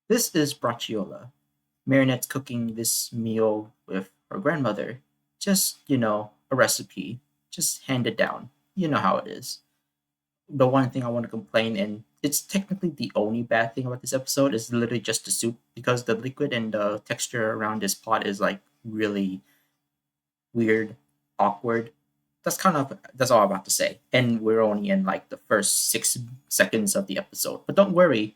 This is Braciola. Marinette's cooking this meal with her grandmother. Just, a recipe. Just hand it down. You know how it is. The one thing I want to complain, and it's technically the only bad thing about this episode, is literally just the soup because the liquid and the texture around this pot is like really weird, awkward. That's all I'm about to say. And we're only in like the first 6 seconds of the episode. But don't worry,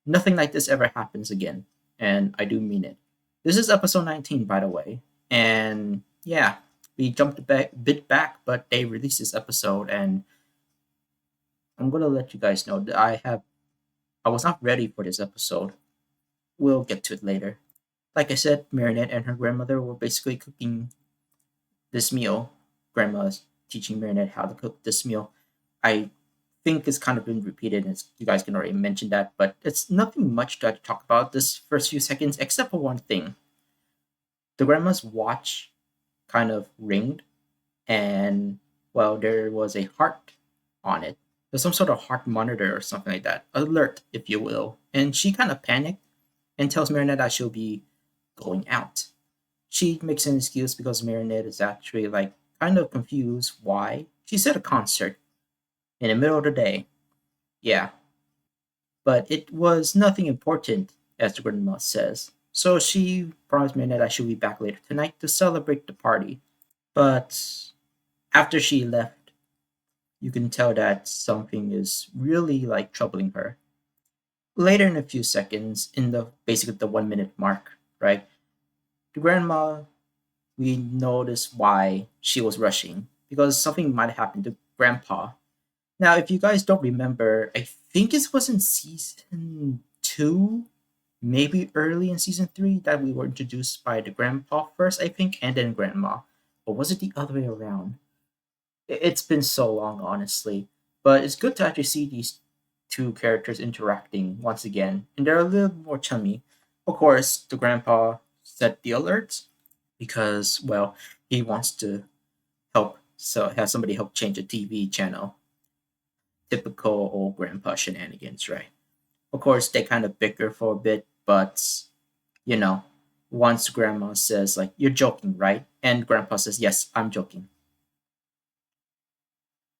nothing like this ever happens again. And I do mean it. This is episode 19, by the way. And yeah, we jumped a bit back, but they released this episode, and I'm gonna let you guys know that I was not ready for this episode. We'll get to it later. Like I said, Marinette and her grandmother were basically cooking this meal. Grandma's teaching Marinette how to cook this meal. I think it's kind of been repeated, and you guys can already mention that, but it's nothing much to talk about this first few seconds, except for one thing. The grandma's watch kind of ringed, and well, there was a heart on it. There's some sort of heart monitor or something like that, alert, if you will. And she kind of panicked and tells Marinette that she'll be going out. She makes an excuse because Marinette is actually like kind of confused why. She's at a concert in the middle of the day. Yeah, but it was nothing important, as the grandma says. So she promised Marinette that she'll be back later tonight to celebrate the party. But after she left, you can tell that something is really like troubling her. Later in a few seconds, in the basically the 1 minute mark, right? The grandma, we notice why she was rushing because something might have happened to grandpa. Now, if you guys don't remember, I think it was in season 2, maybe early in season 3, that we were introduced by the grandpa first, I think, and then grandma. Or was it the other way around? It's been so long, honestly. But it's good to actually see these two characters interacting once again, and they're a little more chummy. Of course, the grandpa set the alerts because, well, he wants to have somebody help change a TV channel. Typical old grandpa shenanigans, right? Of course, they kind of bicker for a bit, but you know, once grandma says like, "You're joking, right?" and grandpa says, "Yes, I'm joking."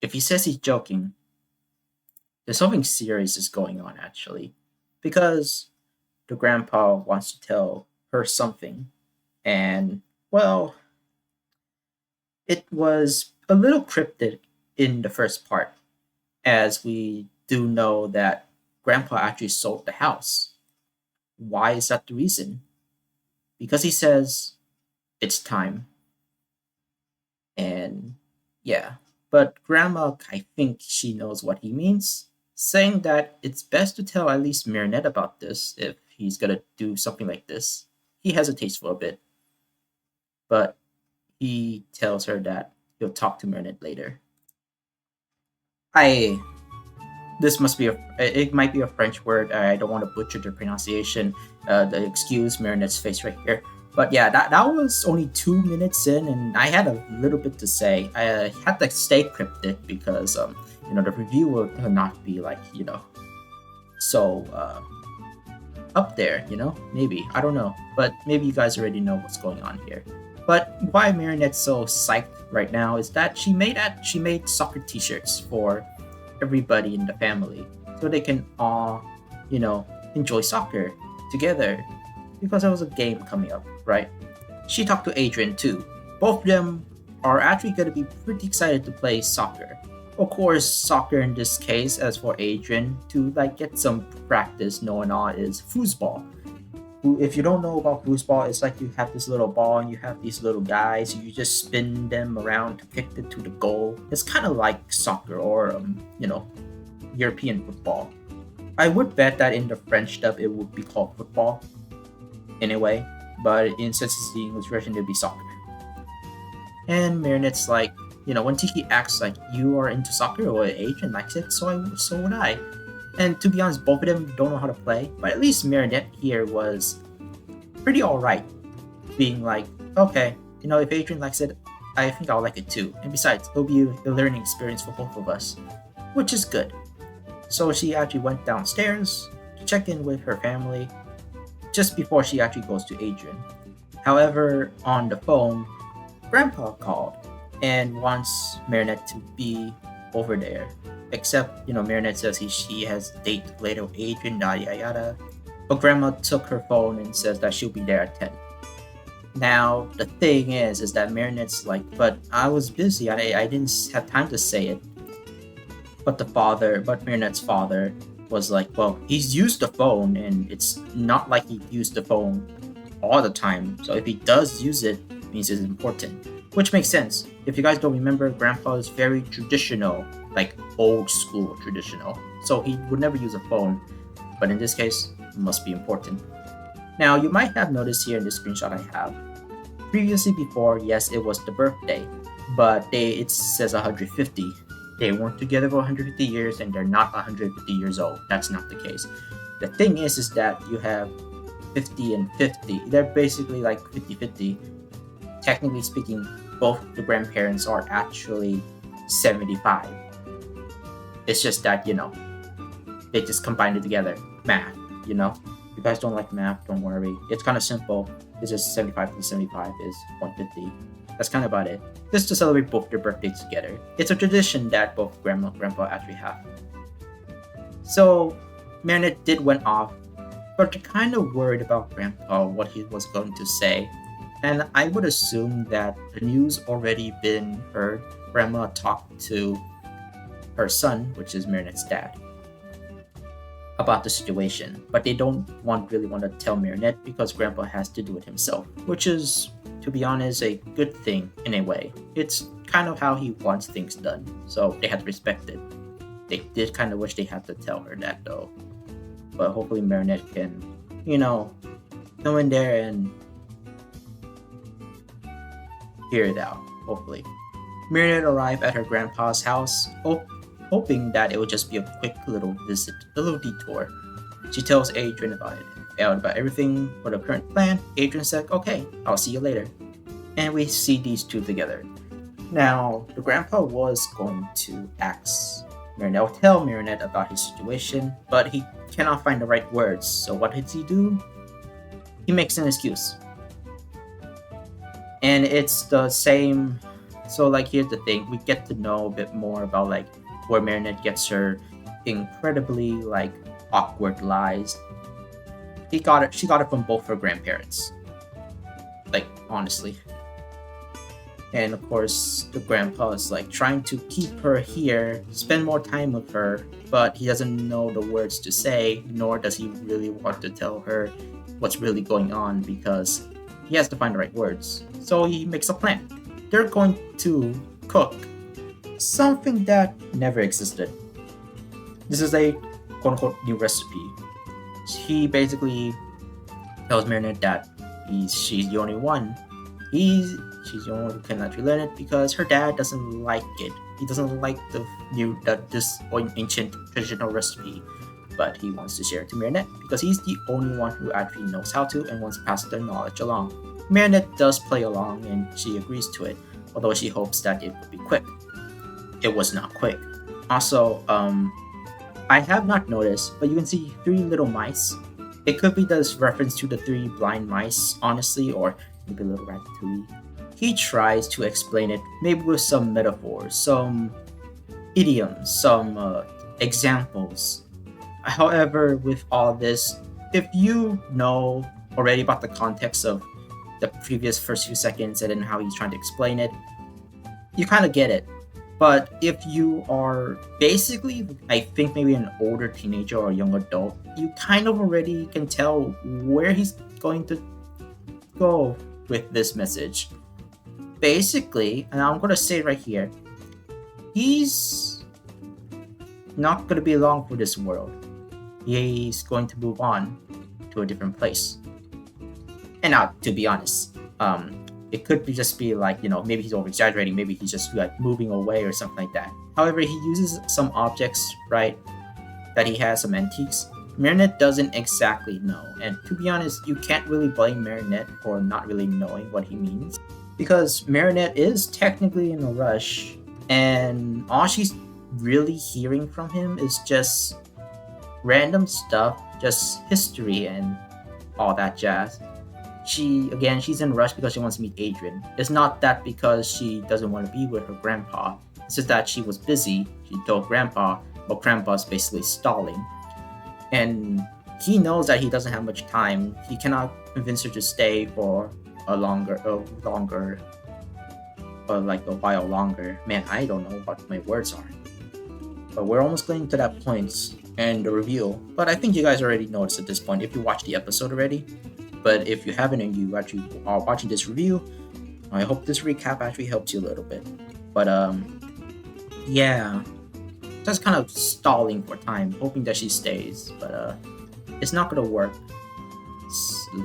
If he says he's joking, there's something serious is going on actually, because the grandpa wants to tell her something, and well, it was a little cryptic in the first part, as we do know that grandpa actually sold the house. Why is that the reason? Because he says it's time. And yeah, but grandma, I think she knows what he means, saying that it's best to tell at least Marinette about this if he's gonna do something like this. He hesitates for a bit, but he tells her that he'll talk to Marinette later. I this must be it might be a French word. I don't want to butcher the pronunciation. Excuse Marinette's face right here. But yeah, that was only 2 minutes in, and I had a little bit to say. I had to stay cryptic because the review will not be like so up there. Maybe I don't know, but maybe you guys already know what's going on here. But why Marinette's so psyched right now is that she made soccer T-shirts for everybody in the family so they can all enjoy soccer together because there was a game coming up, right? She talked to Adrian too. Both of them are actually going to be pretty excited to play soccer. Of course, soccer in this case, as for Adrian, to like get some practice knowing all is foosball. If you don't know about foosball, it's like you have this little ball and you have these little guys. You just spin them around to kick it to the goal. It's kind of like soccer or European football. I would bet that in the French dub it would be called football, anyway. But since it's the English version, it'd be soccer. And Marinette's like, when Tiki acts like you are into soccer or Adrian likes it, so would I. And to be honest, both of them don't know how to play, but at least Marinette here was pretty alright. Being like, okay, if Adrian likes it, I think I'll like it too. And besides, it'll be a learning experience for both of us, which is good. So she actually went downstairs to check in with her family, just before she actually goes to Adrian. However, on the phone, Grandpa called and wants Marinette to be over there. Except, Marinette says she has a date later with Adrian, yada yada. But Grandma took her phone and says that she'll be there at 10. Now, the thing is that Marinette's like, but I was busy. I didn't have time to say it. But Marinette's father was like, well, he's used the phone, and it's not like he used the phone all the time. So if he does use it, it means it's important. Which makes sense. If you guys don't remember, Grandpa is very traditional, like old school traditional. So he would never use a phone. But in this case, it must be important. Now, you might have noticed here in this screenshot I have, previously before, yes, it was the birthday, but it says 150. They weren't together for 150 years, and they're not 150 years old. That's not the case. The thing is that you have 50 and 50. They're basically like 50-50. Technically speaking, both the grandparents are actually 75. It's just that, they just combined it together. Math, If you guys don't like math, don't worry. It's kind of simple. It's just 75 plus 75 is 150. That's kind of about it. Just to celebrate both their birthdays together. It's a tradition that both Grandma and Grandpa actually have. So, Marinette did went off, but they're kind of worried about Grandpa, what he was going to say. And I would assume that the news already been heard. Grandma talked to her son, which is Marinette's dad, about the situation, but they don't really want to tell Marinette because Grandpa has to do it himself, which is, to be honest, a good thing in a way. It's kind of how he wants things done, so they had to respect it. They did kind of wish they had to tell her that though, but hopefully Marinette can, go in there and hear it out, hopefully. Marinette arrived at her grandpa's house, hoping that it would just be a quick little visit, a little detour. She tells Adrian about everything for the current plan. Adrian said, okay, I'll see you later. And we see these two together. Now, the grandpa was going to tell Marinette about his situation, but he cannot find the right words. So what does he do? He makes an excuse. And it's the same. So here's the thing. We get to know a bit more about where Marinette gets her incredibly awkward lies. She got it from both her grandparents. Honestly. And of course, the grandpa is trying to keep her here, spend more time with her, but he doesn't know the words to say, nor does he really want to tell her what's really going on because he has to find the right words. So he makes a plan. They're going to cook something that never existed. This is a quote-unquote new recipe. He basically tells Marinette that she's the only one. She's the only one who can actually learn it because her dad doesn't like it. He doesn't like this ancient traditional recipe, but he wants to share it to Marinette because he's the only one who actually knows how to and wants to pass the knowledge along. Marinette does play along and she agrees to it, although she hopes that it would be quick. It was not quick. Also, I have not noticed, but you can see 3 little mice. It could be this reference to the 3 blind mice, honestly, or maybe a little ratatouille. He tries to explain it, maybe with some metaphors, some idioms, some examples. However, with all this, if you know already about the context of the previous first few seconds and then how he's trying to explain it, you kind of get it. But if you are basically, I think maybe an older teenager or young adult, you kind of already can tell where he's going to go with this message. Basically, and I'm going to say right here, he's not going to be long for this world. He's going to move on to a different place. And now, to be honest, it could just be maybe he's over exaggerating, maybe he's just moving away or something like that. However, he uses some objects, right, that he has, some antiques. Marinette doesn't exactly know, and to be honest, you can't really blame Marinette for not really knowing what he means, because Marinette is technically in a rush, and all she's really hearing from him is just random stuff, just history and all that jazz. She's in a rush because she wants to meet Adrian. It's not that because she doesn't want to be with her grandpa. It's just that she was busy. She told grandpa, but grandpa's basically stalling. And he knows that he doesn't have much time. He cannot convince her to stay for like a while longer. Man, I don't know what my words are. But we're almost getting to that point and the reveal. But I think you guys already noticed at this point if you watched the episode already. But if you haven't and you actually are watching this review, I hope this recap actually helps you a little bit. But yeah, just kind of stalling for time, hoping that she stays. But it's not gonna work.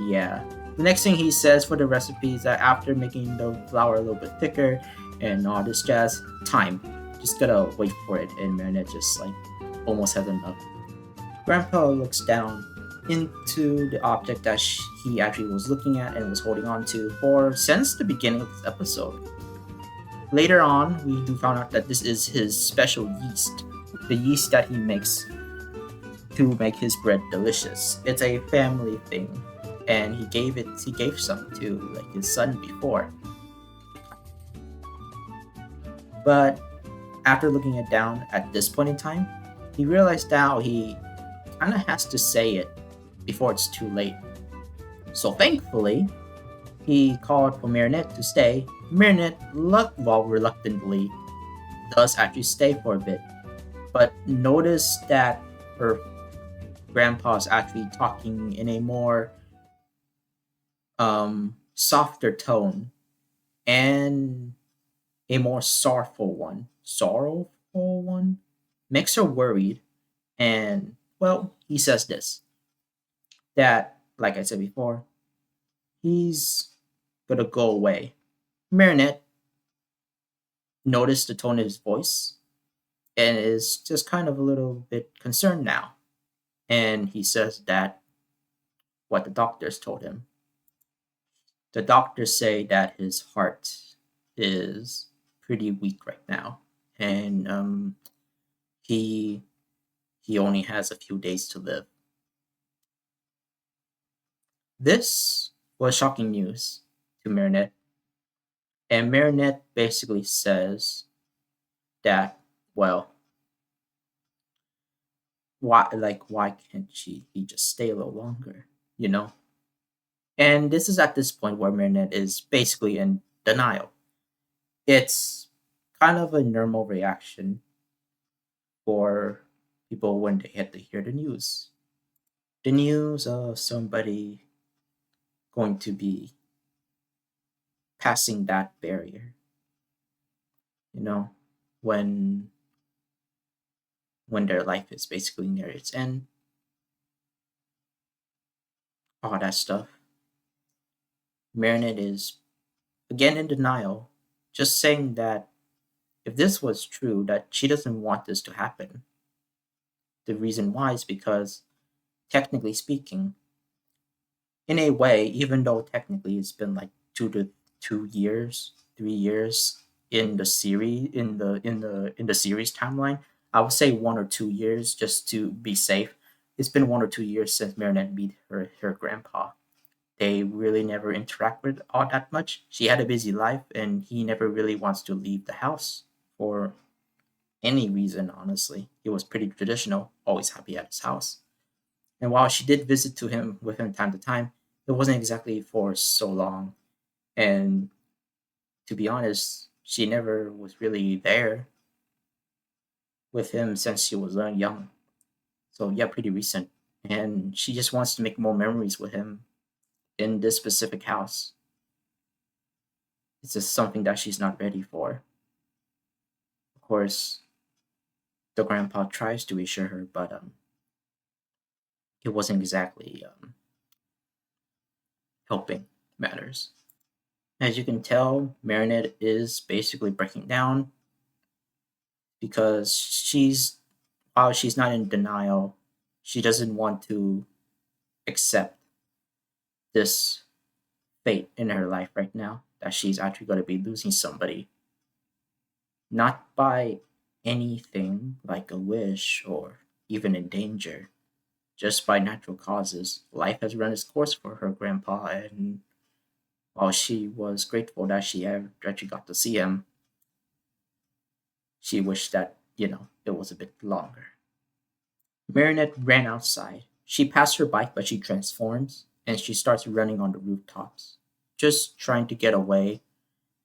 Yeah. The next thing he says for the recipe is that after making the flour a little bit thicker and all this jazz, time. Just gotta wait for it, and Marinette just like almost has enough. Grandpa looks down into the object that he actually was looking at and was holding on to for since the beginning of this episode. Later on, we do find out that this is his special yeast, the yeast that he makes to make his bread delicious. It's a family thing, and he gave some to like his son before. But after looking it down at this point in time, he realized now he kind of has to say it before it's too late. So thankfully, he called for Marinette to stay. Marinette, reluctantly, does actually stay for a bit, but notice that her grandpa's actually talking in a more softer tone and a more sorrowful one, makes her worried. And well, he says this, that like I said before, he's gonna go away. Marinette noticed the tone of his voice and is just kind of a little bit concerned now. And he says that what the doctors told him. The doctors say that his heart is pretty weak right now, and he he only has a few days to live. This was shocking news to Marinette, and Marinette basically says that, well, why can't he just stay a little longer, you know? And this is at this point where Marinette is basically in denial. It's kind of a normal reaction for people when they had to hear the news. The news of somebody going to be passing that barrier, you know, when when their life is basically near its end, all that stuff. Marinette is again in denial, just saying that if this was true, that she doesn't want this to happen. The reason why is because, technically speaking, in a way, even though technically it's been like 2 to 2 years, 3 years in the series in the series timeline, I would say 1 or 2 years just to be safe. It's been 1 or 2 years since Marinette beat her grandpa. They really never interacted all that much. She had a busy life, and he never really wants to leave the house for any reason. Honestly, he was pretty traditional, always happy at his house. And while she did visit to him with him time to time, it wasn't exactly for so long. And to be honest, she never was really there with him since she was young. So yeah, pretty recent. And she just wants to make more memories with him in this specific house. It's just something that she's not ready for. Of course, the grandpa tries to reassure her, but it wasn't exactly helping matters. As you can tell, Marinette is basically breaking down because while she's not in denial, she doesn't want to accept this fate in her life right now, that she's actually going to be losing somebody, not by anything like a wish or even in danger, just by natural causes. Life has run its course for her grandpa, and while she was grateful that she actually got to see him, she wished that, it was a bit longer. Marinette ran outside. She passed her bike, but she transforms and she starts running on the rooftops, just trying to get away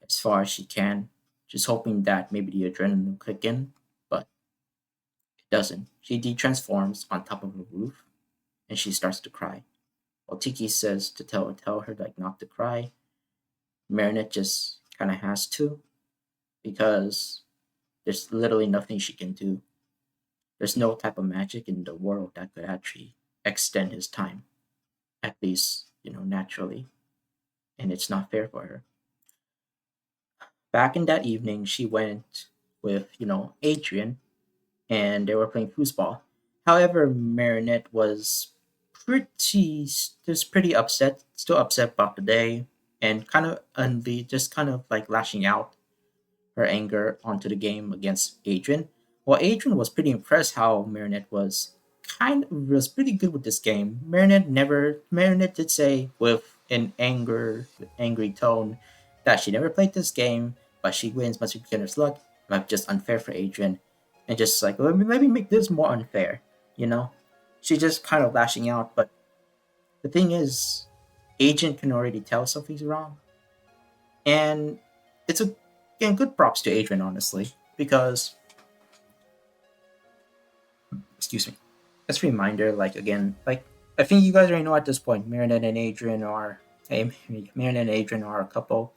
as far as she can, just hoping that maybe the adrenaline will kick in, but it doesn't. She de-transforms on top of a roof and she starts to cry. Well, Tiki says to tell her like not to cry. Marinette just kind of has to because there's literally nothing she can do. There's no type of magic in the world that could actually extend his time, at least, naturally, and it's not fair for her. Back in that evening, she went with, Adrian, and they were playing foosball. However, Marinette was pretty upset, still upset about the day, and kind of just kind of like lashing out her anger onto the game against Adrian. Well, Adrian was pretty impressed how Marinette was pretty good with this game. Marinette did say with an angry tone that she never played this game, but she wins must be beginner's luck. But just unfair for Adrian, and just like let me make this more unfair. You know, she's just kind of lashing out. But the thing is, Adrian can already tell something's wrong, and it's a again good props to Adrian honestly because excuse me. Just a reminder, like again, like I think you guys already know at this point, Marinette and Adrian are a couple.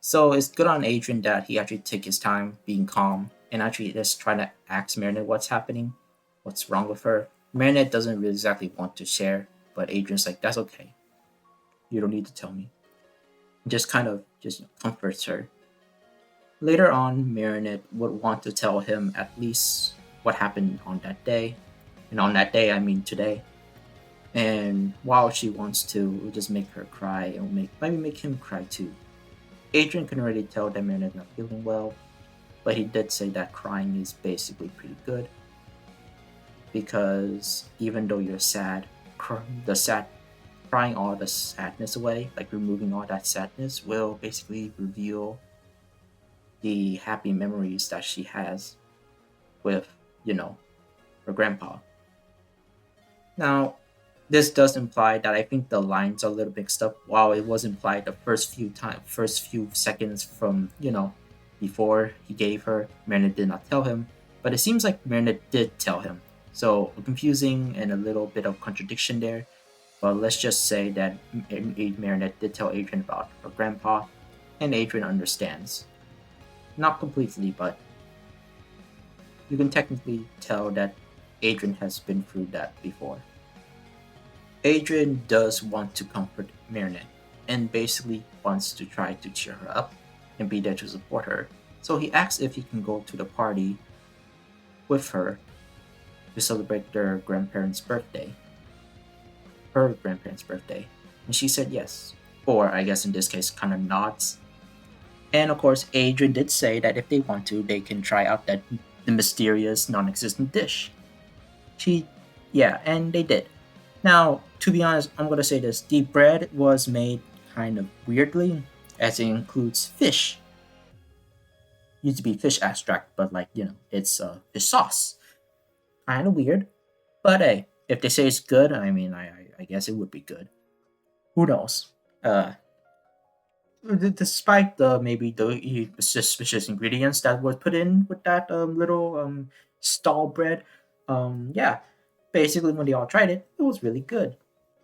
So it's good on Adrian that he actually took his time being calm and actually just trying to ask Marinette what's happening, what's wrong with her. Marinette doesn't really exactly want to share, but Adrian's like, that's okay. You don't need to tell me. Just kind of just comforts her. Later on, Marinette would want to tell him at least what happened on that day. And on that day, I mean today. And while she wants to, it would just make her cry and maybe make him cry too. Adrian can already tell that Marinette's not feeling well, but he did say that crying is basically pretty good because even though you're sad, crying all the sadness away, like removing all that sadness, will basically reveal the happy memories that she has with, her grandpa. Now, this does imply that I think the lines are a little mixed up. While it was implied the first few seconds from before he gave her, Marinette did not tell him, but it seems like Marinette did tell him. So confusing and a little bit of contradiction there. But let's just say that Marinette did tell Adrian about her grandpa, and Adrian understands. Not completely, but you can technically tell that Adrian has been through that before. Adrian does want to comfort Marinette and basically wants to try to cheer her up and be there to support her. So he asks if he can go to the party with her to celebrate their grandparents' birthday. Her grandparents' birthday. And she said yes. Or I guess in this case kind of nods. And of course Adrian did say that if they want to, they can try out the mysterious non-existent dish. And they did. Now, to be honest, I'm gonna say this: the bread was made kind of weirdly, as it includes fish. Used to be fish extract, but it's fish sauce. Kind of weird, but hey, if they say it's good, I mean, I guess it would be good. Who knows? Uh, Despite the suspicious ingredients that were put in with that little stall bread, yeah, basically when they all tried it, it was really good,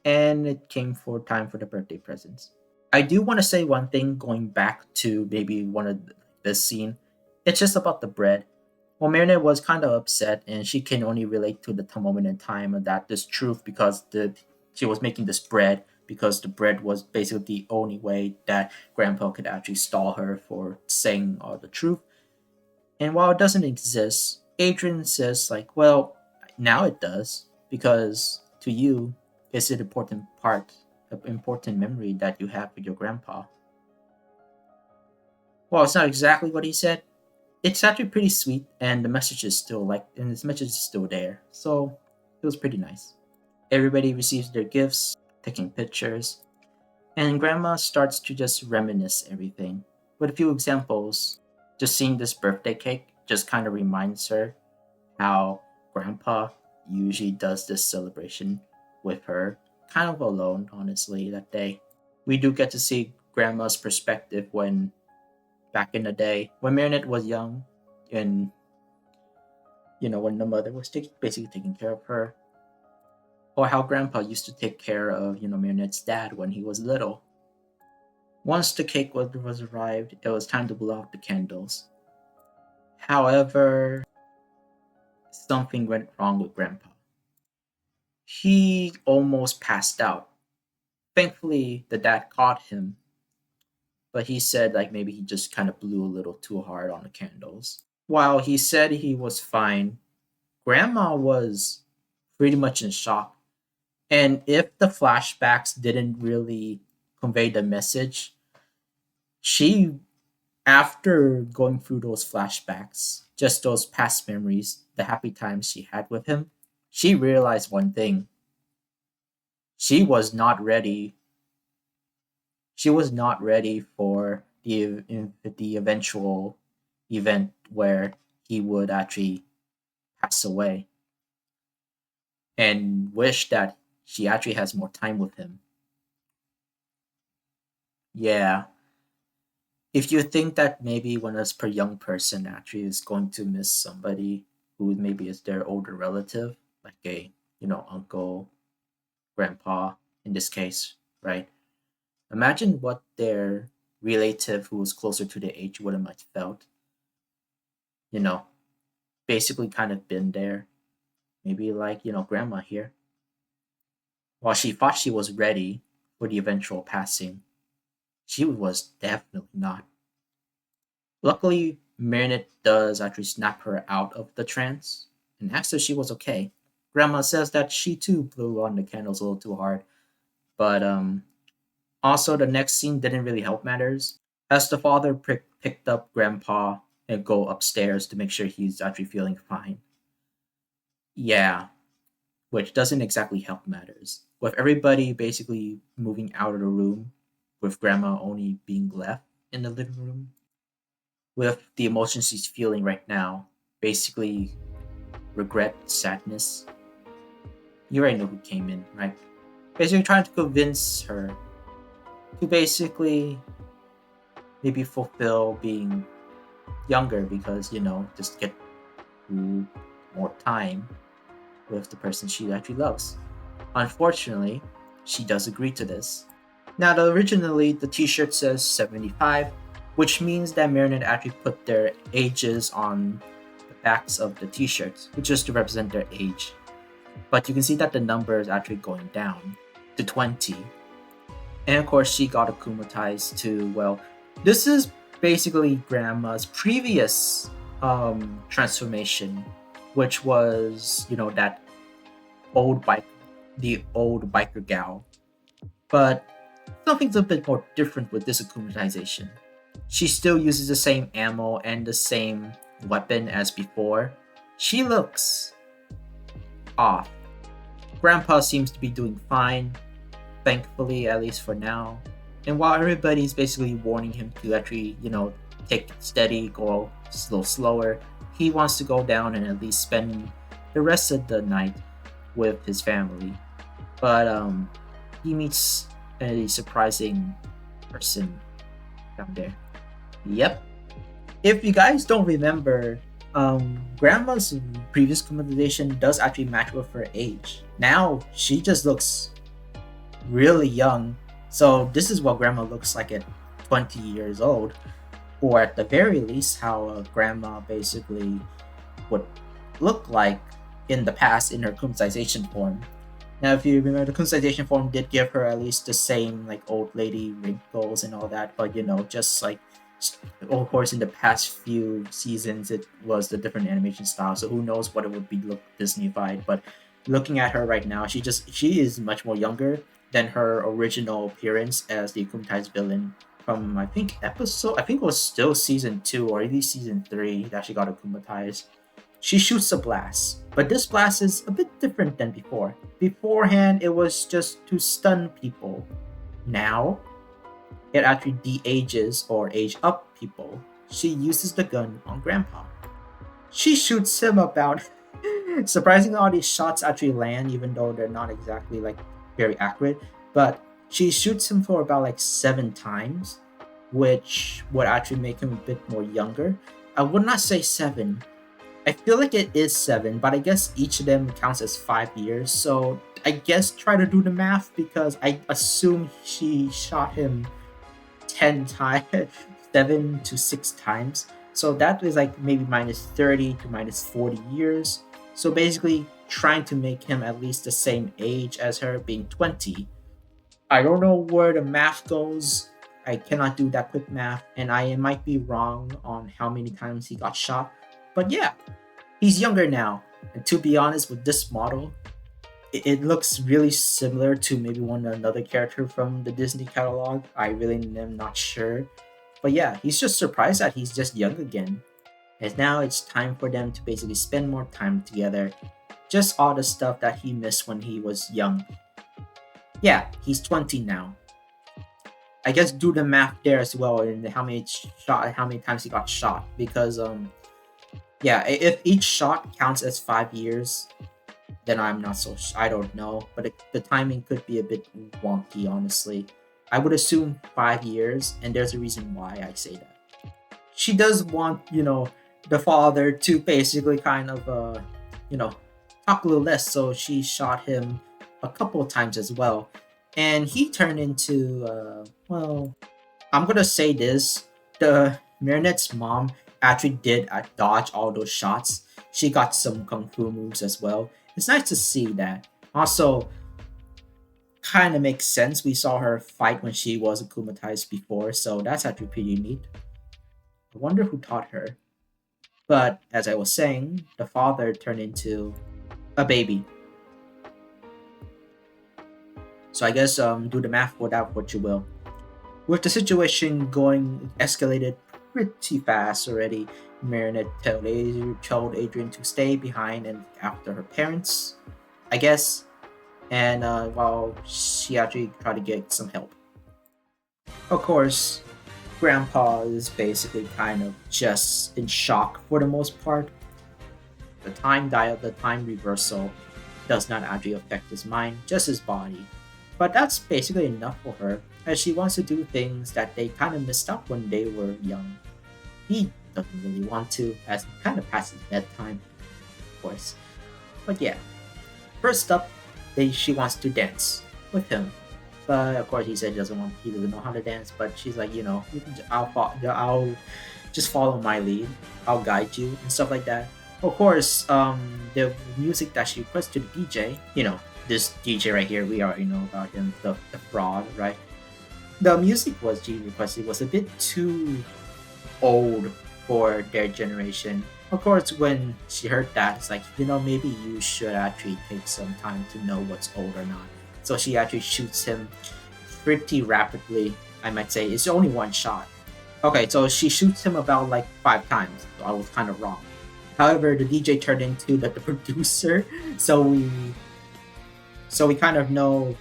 and it came for time for the birthday presents. I do want to say one thing going back to maybe one of this scene. It's just about the bread. Well, Marinette was kind of upset, and she can only relate to the moment in time of that this truth because she was making this bread because the bread was basically the only way that Grandpa could actually stall her for saying all the truth. And while it doesn't exist, Adrian says like, well, now it does because to you, it's an important memory that you have with your grandpa. Well, it's not exactly what he said. It's actually pretty sweet, and the message is still there. So it was pretty nice. Everybody receives their gifts, taking pictures, and Grandma starts to just reminisce everything. With a few examples, just seeing this birthday cake just kind of reminds her how Grandpa usually does this celebration with her, kind of alone, honestly, that day. We do get to see Grandma's perspective when back in the day, when Marinette was young, and when the mother was basically taking care of her, or how Grandpa used to take care of Marinette's dad when he was little. Once the cake was arrived, it was time to blow out the candles. However, something went wrong with Grandpa. He almost passed out. Thankfully, the dad caught him, but he said like maybe he just kind of blew a little too hard on the candles. While he said he was fine, Grandma was pretty much in shock. And if the flashbacks didn't really convey the message, she, after going through those flashbacks, just those past memories, the happy times she had with him, she realized one thing. She was not ready. She was not ready for the eventual event where he would actually pass away, and wish that she actually has more time with him. Yeah. If you think that maybe when a per young person actually is going to miss somebody who maybe is their older relative, like a, uncle, grandpa in this case, right? Imagine what their relative who was closer to their age would have much felt, you know, basically kind of been there. Maybe like, grandma here. While she thought she was ready for the eventual passing, she was definitely not. Luckily, Marinette does actually snap her out of the trance and asks if she was okay. Grandma says that she too blew on the candles a little too hard, but also the next scene didn't really help matters, as the father picked up Grandpa and go upstairs to make sure he's actually feeling fine. Yeah, which doesn't exactly help matters. With everybody basically moving out of the room, with Grandma only being left in the living room, with the emotions she's feeling right now, basically regret, sadness. You already know who came in, right? Basically trying to convince her to basically maybe fulfill being younger because, just get through more time with the person she actually loves. Unfortunately, she does agree to this. Now, originally, the t-shirt says 75, which means that Marinette actually put their ages on the backs of the t-shirts, which is to represent their age. But you can see that the number is actually going down to 20. And of course, she got akumatized to, well, this is basically Grandma's previous transformation, which was, that old bike, the old biker gal. But something's a bit more different with this akumatization. She still uses the same ammo and the same weapon as before. She looks off. Grandpa seems to be doing fine, thankfully, at least for now. And while everybody's basically warning him to actually, take it steady, go a little slower, he wants to go down and at least spend the rest of the night with his family. But he meets a surprising person down there. Yep. If you guys don't remember, Grandma's previous communication does actually match with her age. Now she just looks really young. So this is what Grandma looks like at 20 years old, or at the very least, how Grandma basically would look like in the past in her kumatization form. Now, if you remember, the kumatization form did give her at least the same like old lady wrinkles and all that, but just like, of course, in the past few seasons, it was the different animation style. So who knows what it would be look Disney-fied. But looking at her right now, she is much more younger than her original appearance as the akumatized villain from I think it was still season 2 or maybe season 3 that she got akumatized. She shoots a blast, but this blast is a bit different than before. Beforehand, it was just to stun people. Now, it actually de-ages or age up people. She uses the gun on Grandpa. She shoots him about. Surprisingly, all these shots actually land, even though they're not exactly like very accurate. But she shoots him for about like 7 times, which would actually make him a bit more younger. I would not say 7. I feel like it is 7, but I guess each of them counts as 5 years. So I guess try to do the math because I assume she shot him 10 times, 7 to 6 times. So that is like maybe minus 30 to minus 40 years. So basically, trying to make him at least the same age as her, being 20. I don't know where the math goes. I cannot do that quick math, and I might be wrong on how many times he got shot. But yeah, he's younger now. And to be honest, with this model, it looks really similar to maybe another character from the Disney catalog. I really am not sure. But yeah, he's just surprised that he's just young again. And now it's time for them to basically spend more time together. Just all the stuff that he missed when he was young. Yeah, he's 20 now. I guess do the math there as well and how many times he got shot because yeah, if each shot counts as 5 years, then I'm not so I don't know, but the timing could be a bit wonky honestly. I would assume 5 years, and there's a reason why I say that. She does want the father to basically kind of talk a little less, so she shot him a couple of times as well, and he turned into well, I'm gonna say this: the Marinette's mom actually did dodge all those shots. She got some kung fu moves as well. It's nice to see that. Also, kind of makes sense. We saw her fight when she was akumatized before, so that's actually pretty neat. I wonder who taught her. But as I was saying, the father turned into a baby. So I guess do the math for that what you will. With the situation going escalated pretty fast already, Marinette told Adrian to stay behind and after her parents, I guess, and while she actually tried to get some help. Of course, Grandpa is basically kind of just in shock for the most part. The time reversal does not actually affect his mind, just his body. But that's basically enough for her, as she wants to do things that they kind of missed up when they were young. He doesn't really want to, as it kind of past his bedtime, of course. But yeah, first up, she wants to dance with him. But of course, he said he doesn't know how to dance. But she's like, I'll just follow my lead. I'll guide you and stuff like that. Of course, the music that she requests to the DJ, this DJ right here, we already know about him, the fraud, right? The music she requested was a bit too old for their generation. Of course, when she heard that, it's like, maybe you should actually take some time to know what's old or not. So she actually shoots him pretty rapidly, I might say. It's only one shot. Okay, so she shoots him about like 5 times. So I was kind of wrong. However, the DJ turned into the producer, so we kind of know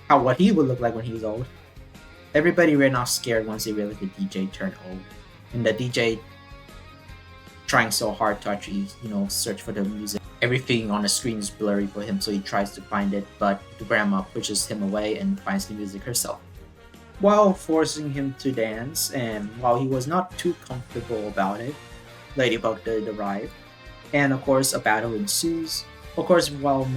what he would look like when he's old. Everybody ran off scared once they realized the DJ turned old, and the DJ trying so hard to actually search for the music. Everything on the screen is blurry for him, so he tries to find it, but the grandma pushes him away and finds the music herself, while forcing him to dance. And while he was not too comfortable about it, Ladybug did arrive, and of course a battle ensues. Of course, while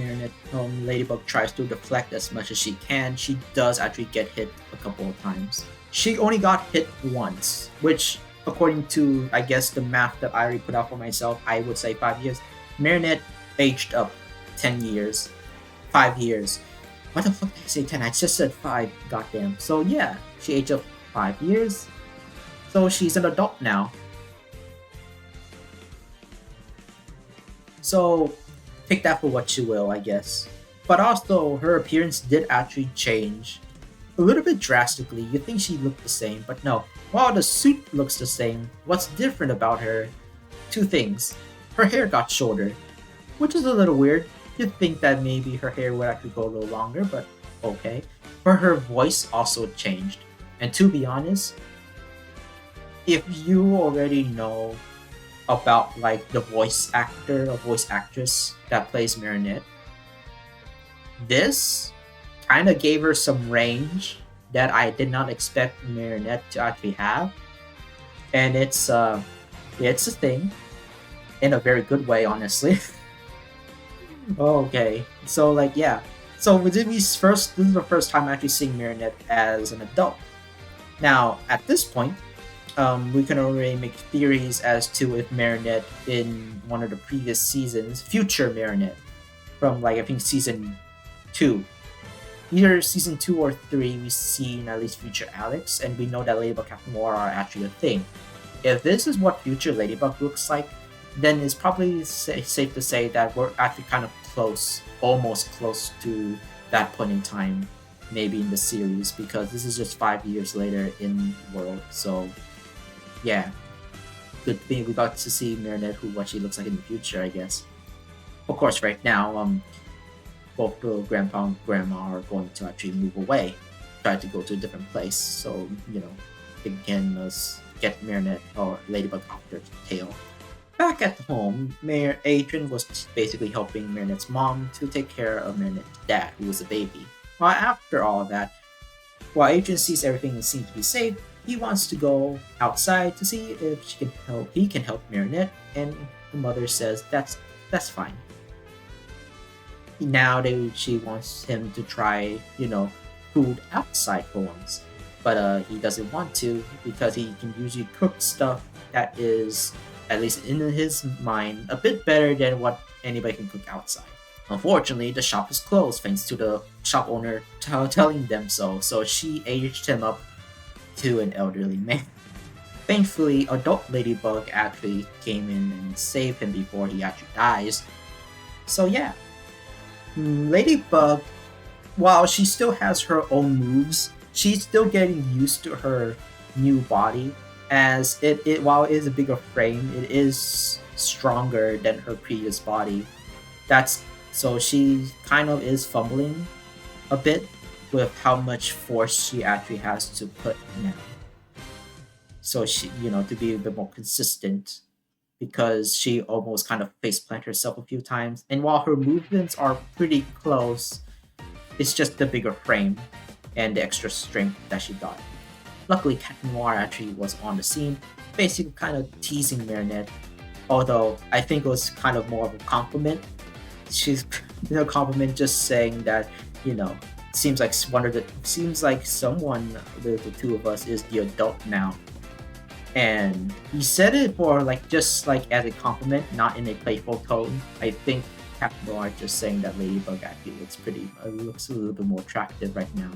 Ladybug tries to deflect as much as she can, she does actually get hit a couple of times. She only got hit once, which, according to, I guess, the math that I already put out for myself, I would say 5 years. Marinette aged up 10 years. 5 years. What the fuck did I say 10? I just said 5, goddamn. So yeah, she aged up 5 years. So she's an adult now. So take that for what you will, I guess. But also, her appearance did actually change a little bit drastically. You think she looked the same, but no. While the suit looks the same, what's different about her two things. Her hair got shorter, which is a little weird. You'd think that maybe her hair would actually go a little longer, but okay. But her voice also changed. And to be honest, if you already know about like the voice actor or voice actress that plays Marinette, this kind of gave her some range that I did not expect Marinette to actually have. And it's a thing in a very good way, honestly. Okay, so like yeah, so this is the first time actually seeing Marinette as an adult. Now at this point, we can already make theories as to if Marinette in one of the previous seasons, future Marinette, from like I think season two, either season 2 or 3, we've seen at least future Alex, and we know that Ladybug Cat Noir are actually a thing. If this is what future Ladybug looks like, then it's probably safe to say that we're actually kind of close, almost close to that point in time, maybe in the series, because this is just 5 years later in the world. So, yeah, good thing we got to see Marinette, what she looks like in the future, I guess. Of course, right now, both the grandpa and grandma are going to actually move away, try to go to a different place, so they can get Marinette or Ladybug off their tail. Back at home, Mayor Adrian was basically helping Marinette's mom to take care of Marinette's dad, who was a baby. Well, after all that, while Adrian sees everything seems to be safe, he wants to go outside to see if he can help Marinette, and the mother says that's fine. Now she wants him to try, food outside for once. But he doesn't want to because he can usually cook stuff that is, at least in his mind, a bit better than what anybody can cook outside. Unfortunately, the shop is closed thanks to the shop owner telling them so, so she aged him up to an elderly man. Thankfully, Adult Ladybug actually came in and saved him before he actually dies. So yeah, Ladybug, while she still has her own moves, she's still getting used to her new body, as while it is a bigger frame, it is stronger than her previous body. So she kind of is fumbling a bit with how much force she actually has to put now. So she, to be a bit more consistent, because she almost kind of faceplant herself a few times. And while her movements are pretty close, it's just the bigger frame and the extra strength that she got. Luckily, Cat Noir actually was on the scene, basically kind of teasing Marinette, although I think it was kind of more of a compliment. She's a compliment, just saying that, seems like someone, the two of us, is the adult now. And he said it for just as a compliment, not in a playful tone. I think Cat Noir just saying that Ladybug actually looks a little bit more attractive right now,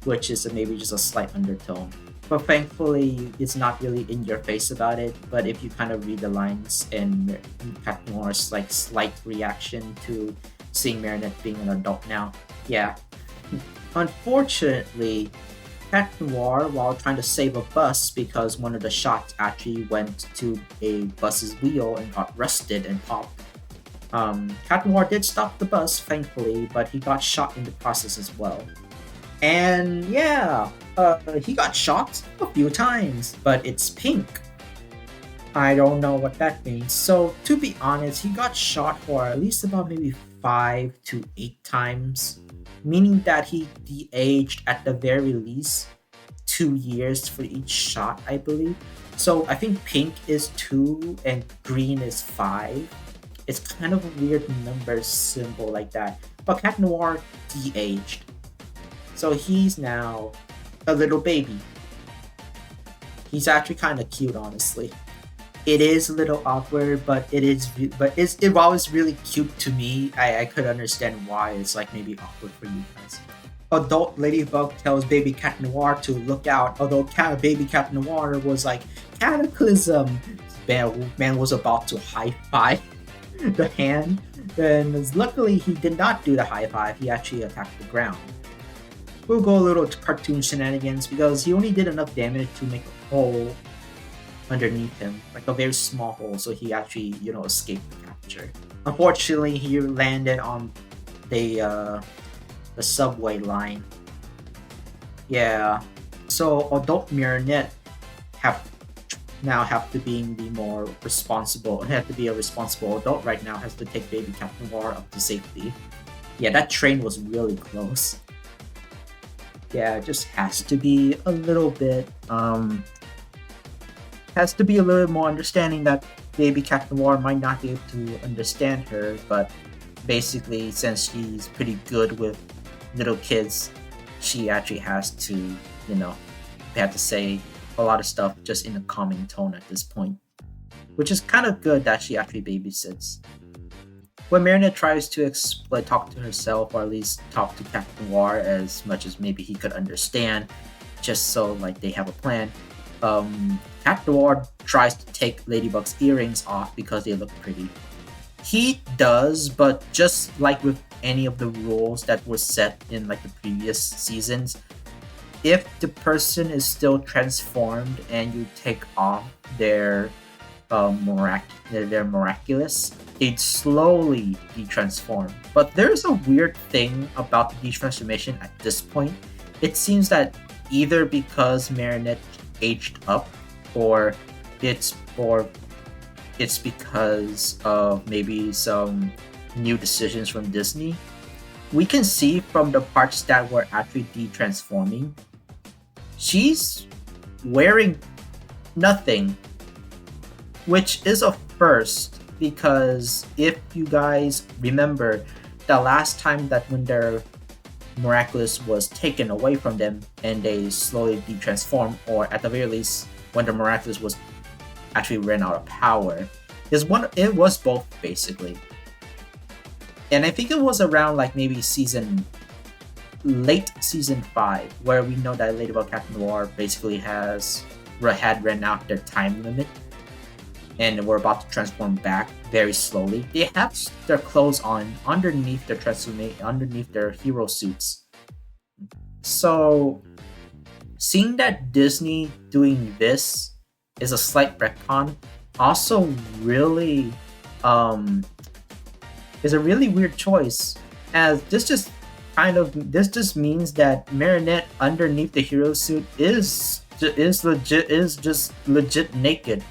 which is maybe just a slight undertone. But thankfully, it's not really in your face about it. But if you kind of read the lines and Cat Noir's slight reaction to seeing Marinette being an adult now, yeah. Unfortunately, Cat Noir, while trying to save a bus because one of the shots actually went to a bus's wheel and got rusted and popped, Cat Noir did stop the bus, thankfully, but he got shot in the process as well. And yeah, he got shot a few times, but it's pink. I don't know what that means. So to be honest, he got shot for at least about maybe 5 to 8 times, meaning that he de-aged at the very least 2 years for each shot, I believe. So I think pink is 2 and green is 5. It's kind of a weird number symbol like that. But Cat Noir de-aged. So he's now a little baby. He's actually kind of cute, honestly. It is a little awkward, but while it's really cute to me, I could understand why it's maybe awkward for you guys. Adult Ladybug tells Baby Cat Noir to look out, although Baby Cat Noir was like, "Cataclysm!" Man was about to high five the hand, and luckily he did not do the high five. He actually attacked the ground. We'll go a little cartoon shenanigans because he only did enough damage to make a hole underneath him, like a very small hole, so he actually, escaped the capture. Unfortunately, he landed on the subway line. Yeah. So adult Marionette have now have to be the more responsible, have to be a responsible adult right now, has to take Baby Cat Noir up to safety. Yeah, that train was really close. Yeah, it just has to be a little bit has to be a little more understanding that Baby Cat Noir might not be able to understand her, but basically since she's pretty good with little kids, she actually has to, they have to say a lot of stuff just in a calming tone at this point, which is kind of good that she actually babysits. When Marinette tries to talk to herself, or at least talk to Captain Noir as much as maybe he could understand, just so like they have a plan, Captain Noir tries to take Ladybug's earrings off because they look pretty. He does, but just like with any of the rules that were set in like the previous seasons, if the person is still transformed and you take off their their miraculous, they'd slowly detransform. But there's a weird thing about the detransformation at this point. It seems that either because Marinette aged up, or it's because of maybe some new decisions from Disney. We can see from the parts that were actually detransforming, she's wearing nothing, which is a first, because if you guys remember, the last time that when their Miraculous was taken away from them and they slowly detransformed, or at the very least when the Miraculous was actually ran out of power, it was both basically. And I think it was around like maybe late season 5, where we know that Ladybug Cat Noir basically had ran out their time limit and were about to transform back very slowly. They have their clothes on underneath their hero suits. So seeing that Disney doing this is a slight retcon also really is a really weird choice, as this just means that Marinette underneath the hero suit is just legit naked.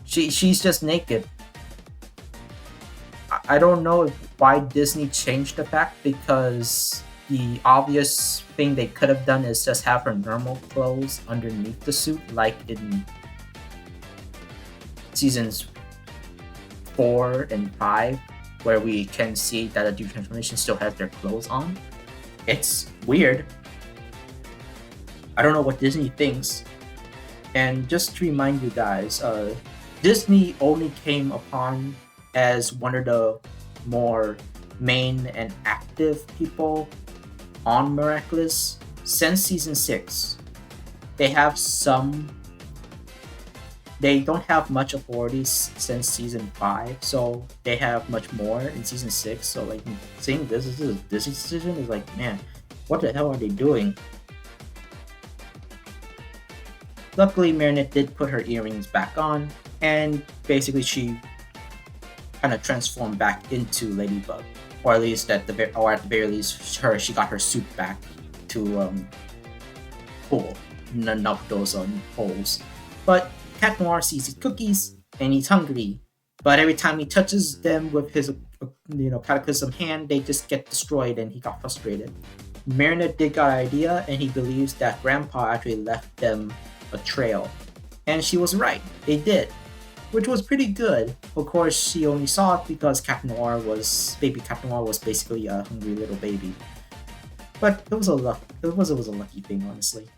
She's just naked. I don't know why Disney changed the fact, because the obvious thing they could have done is just have her normal clothes underneath the suit, like in seasons 4 and 5, where we can see that a detransformation still has their clothes on. It's weird. I don't know what Disney thinks. And just to remind you guys, Disney only came upon as one of the more main and active people on Miraculous since season 6. They don't have much authorities since season 5, so they have much more in season 6. So like seeing this is a Disney decision is like, man, what the hell are they doing? Luckily, Marinette did put her earrings back on, and basically she kind of transformed back into Ladybug, or at least at the very least, she got her suit back to knock those holes. But Cat Noir sees his cookies and he's hungry, but every time he touches them with his cataclysm hand, they just get destroyed, and he got frustrated. Marinette did got an idea, and he believes that Grandpa actually left them a trail, and she was right. They did, which was pretty good. Of course, she only saw it because Baby Cat Noir was basically a hungry little baby. But it was a lucky thing, honestly.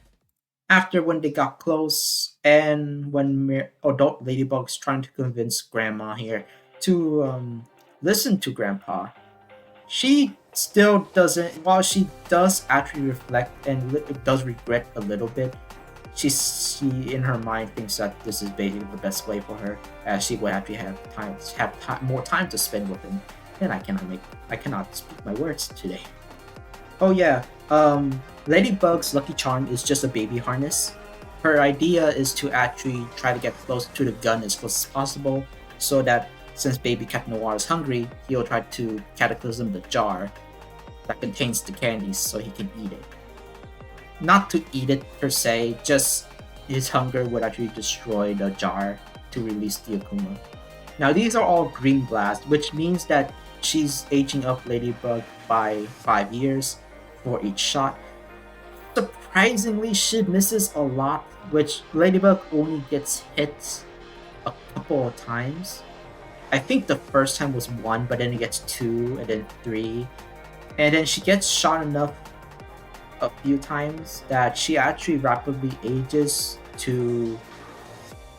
After when they got close, and when adult Ladybug's trying to convince Grandma here to listen to Grandpa, she still doesn't. While she does actually reflect and does regret a little bit, she in her mind thinks that this is basically the best way for her, as she would actually have more time to spend with him. And I cannot speak my words today. Oh yeah, Ladybug's lucky charm is just a baby harness. her idea is to actually try to get close to the gun as close as possible, so that since Baby Cat Noir is hungry, he'll try to cataclysm the jar that contains the candies so he can eat it. Not to eat it per se, just his hunger would actually destroy the jar to release the Akuma. Now these are all green blast, which means that she's aging up Ladybug by 5 years for each shot. Surprisingly, she misses a lot, which Ladybug only gets hit a couple of times. I think the first time was 1, but then it gets 2, and then 3. And then she gets shot enough a few times that she actually rapidly ages to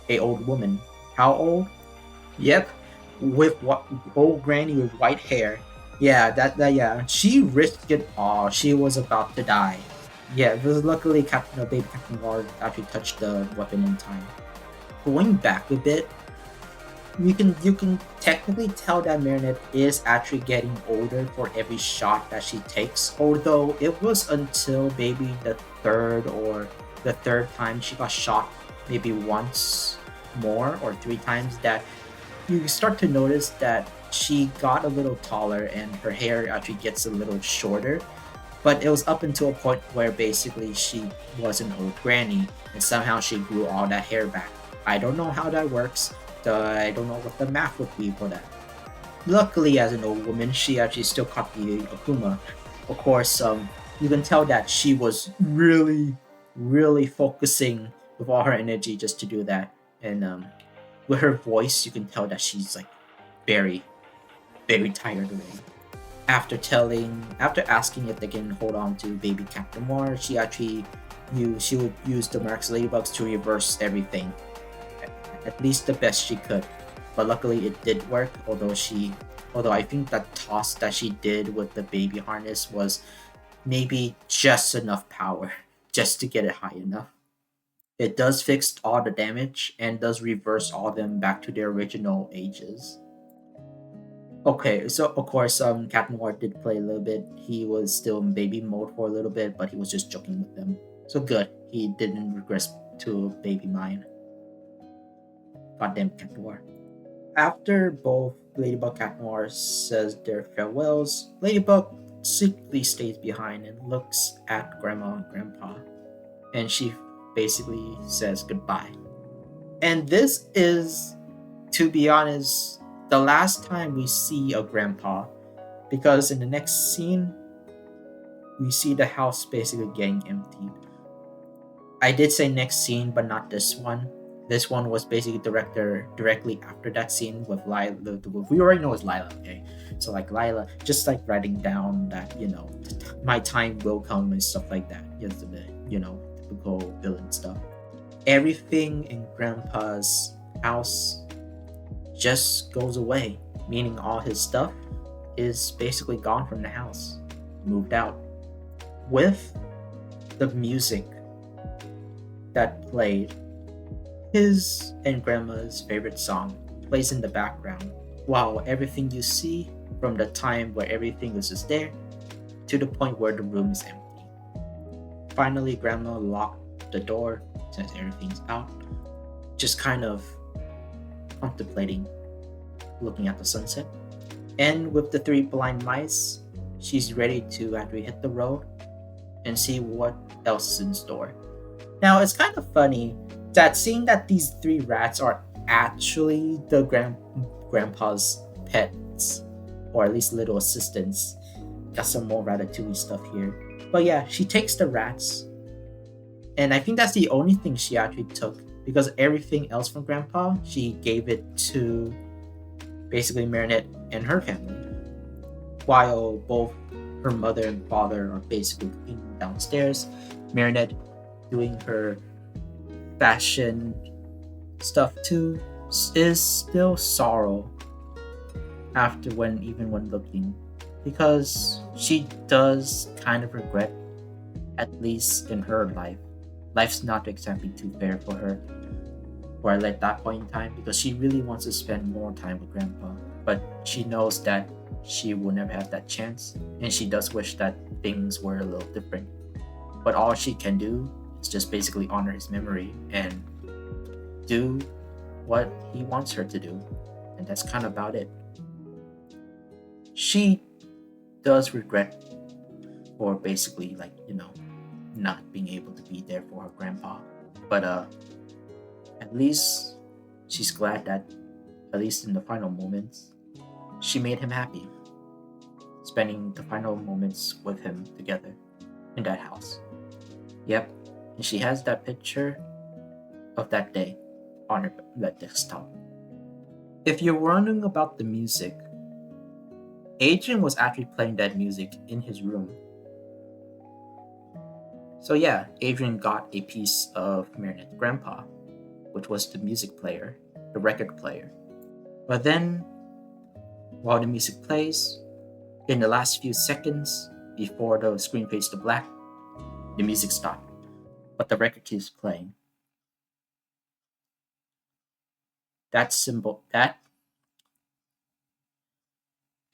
a old woman. How old? Yep, with what old granny with white hair. Yeah, that yeah. She risked it all. She was about to die. Yeah, but luckily Baby Captain Guard actually touched the weapon in time. Going back a bit, you can technically tell that Marinette is actually getting older for every shot that she takes. Although it was until maybe the third time she got shot, maybe once more or 3 times, that you start to notice that she got a little taller and her hair actually gets a little shorter. But it was up until a point where basically she was an old granny and somehow she grew all that hair back. I don't know how that works. I don't know what the math would be for that. Luckily, as an old woman, she actually still caught the Akuma. Of course, you can tell that she was really, really focusing with all her energy just to do that. And with her voice, you can tell that she's like very, very tired already. After asking if they can hold on to Baby Cat Noir, she would use the MiraculousLadybugs to reverse everything, at least the best she could. But luckily, it did work. Although I think that toss that she did with the baby harness was maybe just enough power just to get it high enough. It does fix all the damage and does reverse all of them back to their original ages. Okay, so of course, Captain Ward did play a little bit. He was still in baby mode for a little bit, but he was just joking with them. So good, he didn't regress to baby mind. Goddamn Captain Ward. After both Ladybug Cat Noir says their farewells, Ladybug secretly stays behind and looks at Grandma and Grandpa, and she basically says goodbye. And this is, to be honest, the last time we see a grandpa, because in the next scene we see the house basically getting emptied. I did say next scene, but not this one. This one was basically directly after that scene with Lila. We already know it's Lila, okay? So like Lila, just like writing down that, my time will come and stuff like that. Just a bit, typical villain stuff. Everything in Grandpa's house just goes away, meaning all his stuff is basically gone from the house, moved out. With the music that played, his and Grandma's favorite song plays in the background, while everything you see from the time where everything was just there to the point where the room is empty. Finally, Grandma locked the door since everything's out, just kind of contemplating, looking at the sunset. And with the 3 blind mice, she's ready to actually hit the road and see what else is in store. Now, it's kind of funny that seeing that these 3 rats are actually the grandpa's pets, or at least little assistants. Got some more Ratatouille stuff here. But yeah, she takes the rats, and I think that's the only thing she actually took, because everything else from Grandpa, she gave it to basically Marinette and her family, while both her mother and father are basically cooking downstairs. Marinette doing her fashion stuff too, is still sorrow even when looking, because she does kind of regret, at least in her life. Life's not exactly too fair for her, or at that point in time, because she really wants to spend more time with Grandpa, but she knows that she will never have that chance, and she does wish that things were a little different. But all she can do is to just basically honor his memory and do what he wants her to do. And that's kind of about it. She does regret for basically, like, not being able to be there for her grandpa. But at least she's glad that, at least in the final moments, she made him happy, spending the final moments with him together in that house. Yep, and she has that picture of that day on her desktop. If you're wondering about the music, Adrian was actually playing that music in his room. So yeah, Adrian got a piece of Marinette's grandpa, which was the music player, the record player. But then, while the music plays, in the last few seconds before the screen fades to black, the music stopped, but the record keeps playing. That symbol, that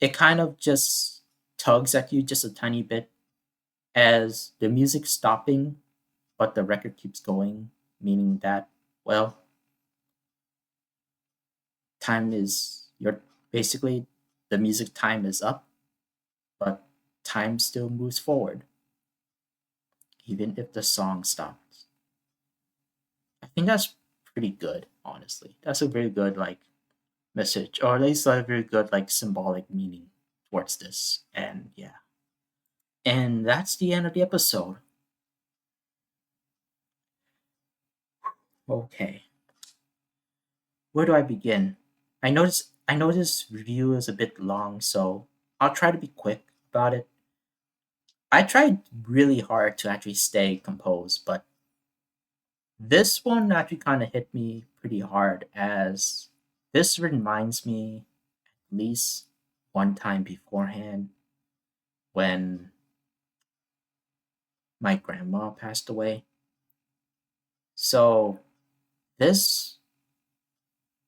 it kind of just tugs at you just a tiny bit as the music stopping, but the record keeps going, meaning that, well, time is your basically the music time is up, but time still moves forward, even if the song stops. I think that's pretty good, honestly. That's a very good like message, or at least a very good like symbolic meaning towards this. And yeah. And that's the end of the episode. Okay. Where do I begin? I know this review is a bit long, so I'll try to be quick about it. I tried really hard to actually stay composed, but this one actually kind of hit me pretty hard as this reminds me at least one time beforehand when my grandma passed away. So this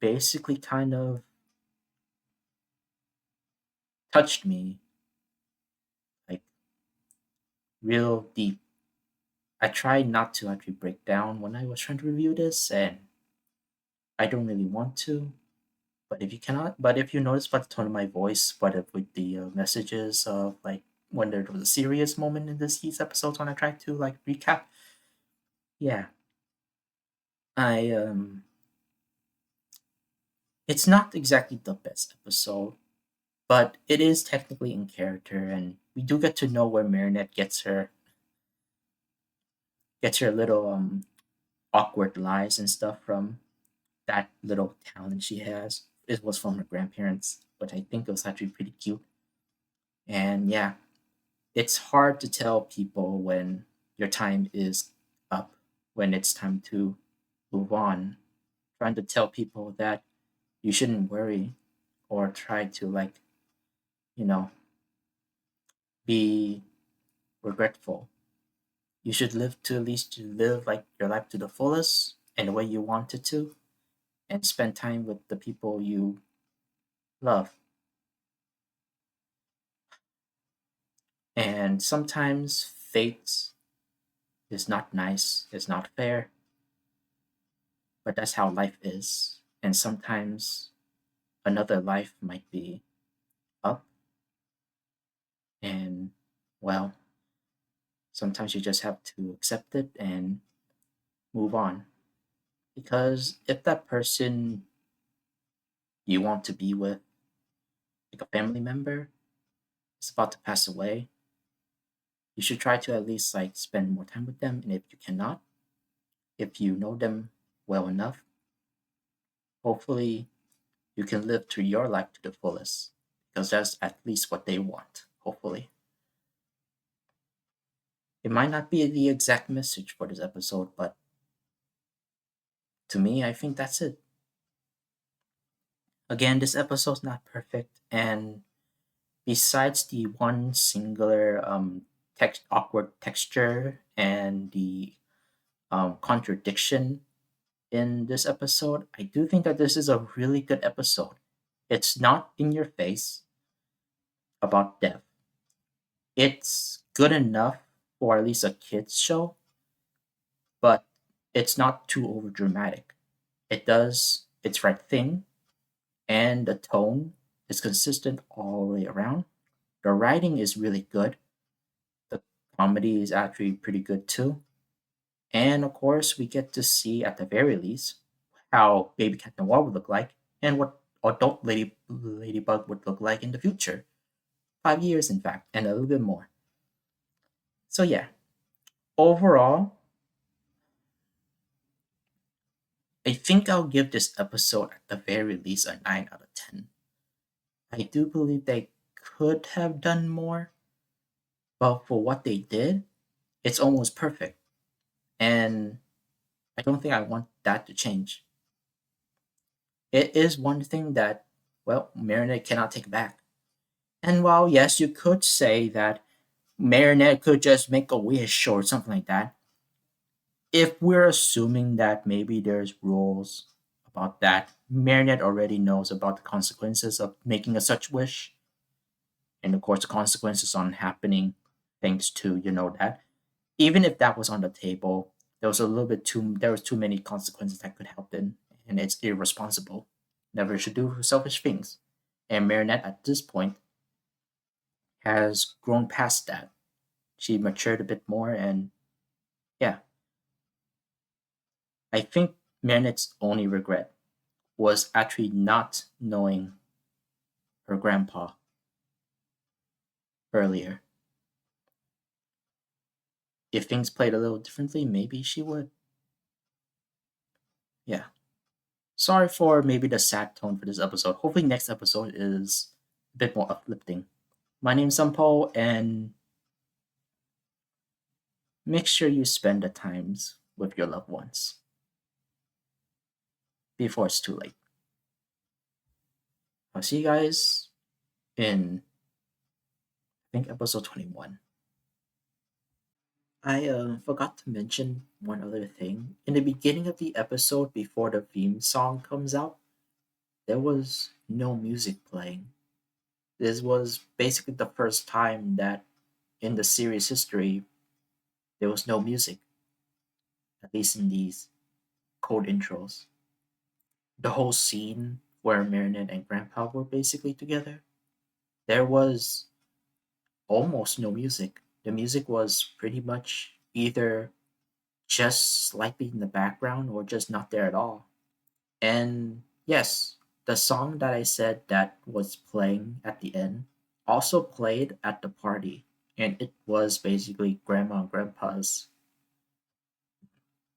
basically kind of touched me like real deep. I tried not to actually break down when I was trying to review this, and I don't really want to. But if you notice by the tone of my voice, but if with the messages of like when there was a serious moment in these episodes when I tried to like recap, yeah, I it's not exactly the best episode, but it is technically in character, and we do get to know where Marinette gets her little awkward lies and stuff from that little talent she has. It was from her grandparents, which I think was actually pretty cute. And yeah, it's hard to tell people when your time is up, when it's time to move on. Trying to tell people that you shouldn't worry or try to like, you know, be regretful. You should live to at least to live like your life to the fullest and the way you want it to and spend time with the people you love. And sometimes fate is not nice, it's not fair, but that's how life is. And sometimes another life might be up, and well, sometimes you just have to accept it and move on. Because if that person you want to be with, like a family member, is about to pass away, you should try to at least like spend more time with them. And if you cannot, if you know them well enough, hopefully you can live through your life to the fullest because that's at least what they want, hopefully. It might not be the exact message for this episode, but to me, I think that's it. Again, this episode's not perfect, and besides the one singular awkward texture and the contradiction in this episode, I do think that this is a really good episode. It's not in your face about death. It's good enough for at least a kids show, It's not too over dramatic. It does its right thing, and the tone is consistent all the way around. The writing is really good. The comedy is actually pretty good too. And of course, we get to see at the very least how Baby Cat Noir would look like and what Adult Ladybug would look like in the future. 5 years, in fact, and a little bit more. So, yeah, overall, I think I'll give this episode at the very least a 9 out of 10. I do believe they could have done more, but for what they did, it's almost perfect. And I don't think I want that to change. It is one thing that, well, Marinette cannot take back. And while, yes, you could say that Marinette could just make a wish or something like that, if we're assuming that maybe there's rules about that, Marinette already knows about the consequences of making a such wish, and of course the consequences on happening thanks to that. Even if that was on the table, there was too many consequences that could happen, and it's irresponsible. Never should do selfish things. And Marinette at this point has grown past that. She matured a bit more, and yeah, I think Marinette's only regret was actually not knowing her grandpa earlier. If things played a little differently, maybe she would. Yeah. Sorry for maybe the sad tone for this episode. Hopefully, next episode is a bit more uplifting. My name's Sampo, and make sure you spend the times with your loved ones before it's too late. I'll see you guys in, I think, episode 21. I forgot to mention one other thing. In the beginning of the episode, before the theme song comes out, there was no music playing. This was basically the first time that in the series history there was no music, at least in these cold intros. The whole scene where Marinette and Grandpa were basically together, there was almost no music. The music was pretty much either just slightly in the background or just not there at all. And yes, the song that I said that was playing at the end also played at the party. And it was basically Grandma and Grandpa's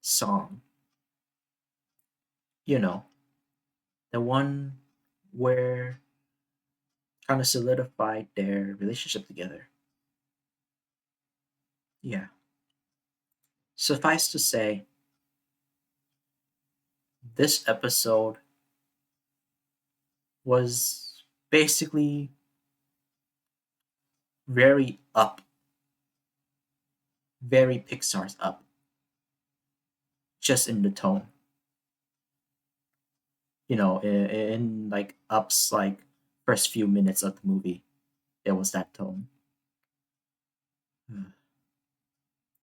song. You know, the one where kind of solidified their relationship together. Yeah. Suffice to say, this episode was basically very up, very Pixar's up, just in the tone. In like Up's like first few minutes of the movie, it was that tone.